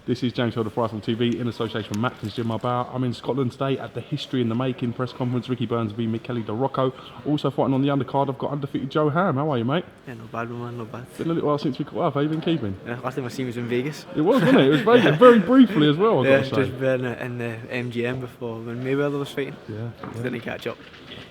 This is James Holt of Rifle TV in association with Macklins Gym Marbella. I'm in Scotland today at the History in the Making press conference. Ricky Burns v Michele De Rocco. Also fighting on the undercard, I've got undefeated Joe Ham. How are you, mate? Yeah, not bad, man, not bad. Been a little while since we caught up. How you been keeping? Yeah, last time I seen was in Vegas. It was, wasn't it? It was Vegas, very briefly as well, I've got to say. Just been in the MGM before when Mayweather was fighting. Yeah. Didn't catch up.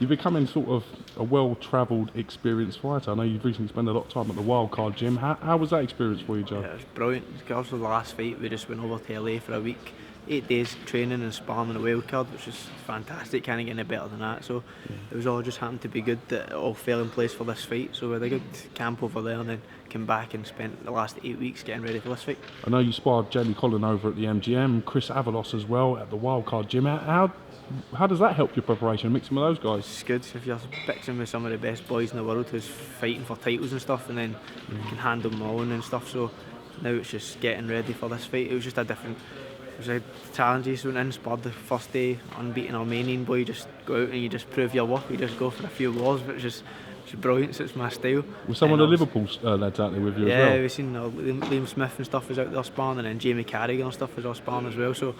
You're becoming sort of a well-travelled, experienced fighter. I know you've recently spent a lot of time at the Wildcard Gym. How was that experience for you, Joe? Yeah, it was brilliant. Because of the last fight, we just went over to LA for a week. 8 days training and sparring on the wildcard, which was fantastic. Can't get any better than that. So it was all just happened to be good that it all fell in place for this fight. So we had a good camp over there and then came back and spent the last 8 weeks getting ready for this fight. I know you sparred Jamie Collin over at the MGM, Chris Avalos as well at the Wildcard Gym. How does that help your preparation, mixing with those guys? It's good if you're mixing with some of the best boys in the world who's fighting for titles and stuff, and then you can handle them all and stuff. So now it's just getting ready for this fight. It was just a different. It was a challenge. Went in, sparred the first day, unbeaten Armenian boy. You just go out and you just prove your worth. You just go for a few wars, but it's brilliant. So it's my style. Was some of the Liverpool lads out there with you as well? Yeah, we've seen Liam Smith and stuff was out there sparring, and then Jamie Carragher and stuff was all sparring as well. So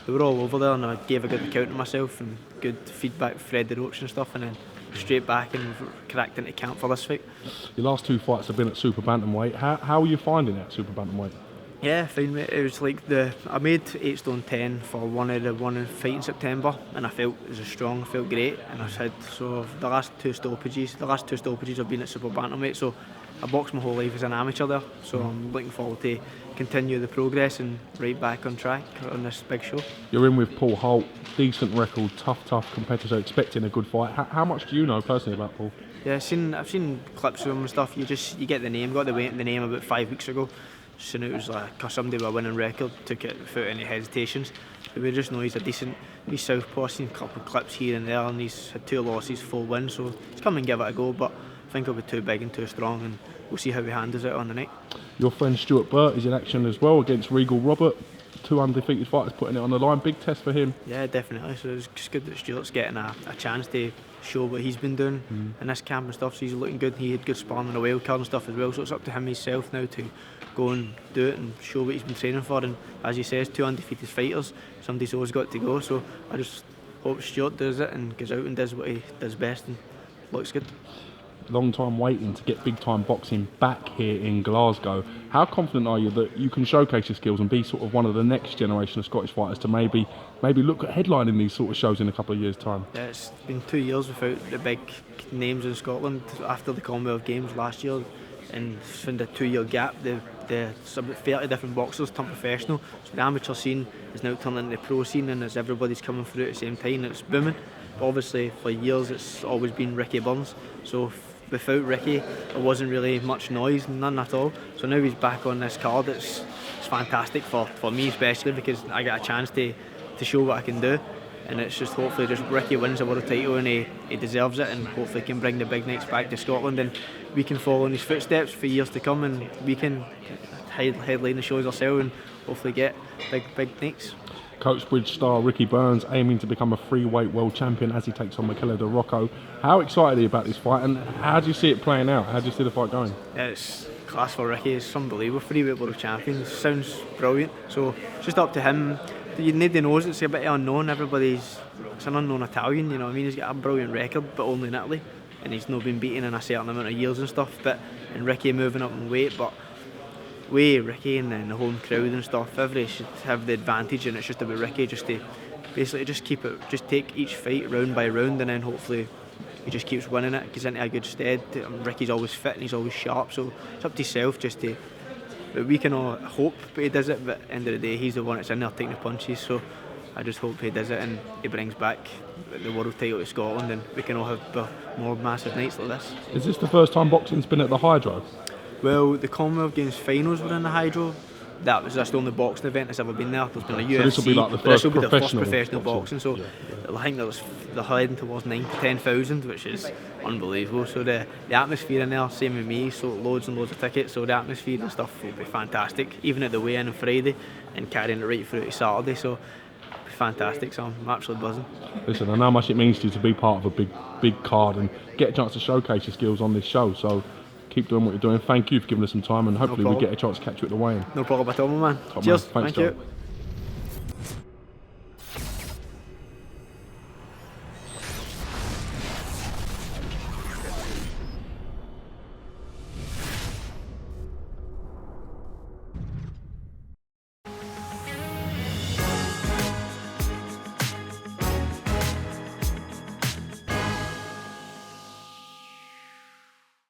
they were all over there, and I gave a good account of myself and good feedback with Fred the Roach and stuff, and then straight back and cracked into camp for this fight. Your last two fights have been at Super Bantamweight. How are you finding it at Super Bantamweight? Yeah, fine mate. It was like I made 8 stone 10 for one fight in September, and I felt it was strong, I felt great, and I said so. The last two stoppages have been at Super Bantamweight, so I boxed my whole life as an amateur there, so I'm looking forward to continue the progress and right back on track on this big show. You're in with Paul Holt, decent record, tough competitor, expecting a good fight. How much do you know personally about Paul? Yeah, I've seen clips of him and stuff. You get the name, got the name about 5 weeks ago. So it was like somebody with a winning record, took it without any hesitations. But we just know he's southpaw. I've seen a couple of clips here and there, and he's had 2 losses, 4 wins, so he's come and give it a go, but I think he'll be too big and too strong, and we'll see how he handles it on the night. Your friend Stuart Burt is in action as well against Regal Robert. 2 undefeated fighters putting it on the line. Big test for him. Yeah, definitely. So it's just good that Stuart's getting a chance to show what he's been doing in this camp and stuff, so he's looking good. He had good sparring on the wild card and stuff as well, so it's up to him himself now to go and do it and show what he's been training for. And as he says, 2 undefeated fighters, somebody's always got to go, so I just hope Stuart does it and goes out and does what he does best and looks good. Long time waiting to get big time boxing back here in Glasgow. How confident are you that you can showcase your skills and be sort of one of the next generation of Scottish fighters to maybe look at headlining these sort of shows in a couple of years' time? Yeah, it's been 2 years without the big names in Scotland after the Commonwealth Games last year, and found a 2-year gap. Some 30 different boxers turned professional, so the amateur scene is now turning into the pro scene, and as everybody's coming through at the same time, it's booming. But obviously for years it's always been Ricky Burns, so without Ricky there wasn't really much noise, none at all. So now he's back on this card. It's fantastic for me especially, because I get a chance to show what I can do, and it's just hopefully just Ricky wins the world title, and he deserves it, and hopefully can bring the big nights back to Scotland, and we can follow in his footsteps for years to come, and we can headline the shows ourselves and hopefully get big nights. Coachbridge star Ricky Burns aiming to become a free-weight world champion as he takes on Michele De Rocco. How excited are you about this fight, and how do you see it playing out? How do you see the fight going? Yeah, it's class for Ricky. It's unbelievable. Free-weight world champion. It sounds brilliant. So it's just up to him. Nobody knows. It's a bit unknown. It's an unknown Italian. You know what I mean? He's got a brilliant record, but only in Italy, and he's not been beaten in a certain amount of years and stuff. And Ricky moving up in weight, but Ricky and then the home crowd and stuff, everybody should have the advantage, and it's just about Ricky just to basically just take each fight round by round, and then hopefully he just keeps winning it, gets into a good stead. Ricky's always fit and he's always sharp, so it's up to himself just to. But we can all hope, but he does it. But at the end of the day, he's the one that's in there taking the punches. So I just hope he does it and he brings back the world title to Scotland, and we can all have more massive nights like this. Is this the first time boxing's been at the Hydro? Well, the Commonwealth Games finals were in the Hydro. That's the only boxing event that's ever been there. There's been a UFC, so this will be like the first professional boxing. So I think they're heading towards 9,000 to 10,000, which is unbelievable. So the atmosphere in there, same with me, so loads and loads of tickets. So the atmosphere and stuff will be fantastic, even at the weigh-in on Friday and carrying it right through to Saturday. So it'll be fantastic. So I'm absolutely buzzing. Listen, I know how much it means to you to be part of a big card and get a chance to showcase your skills on this show. So Keep doing what you're doing. Thank you for giving us some time, and hopefully we problem. get a chance to catch you at the weigh-in. No problem at all, my man. Top Cheers. man. Thanks, Thank Joe. you.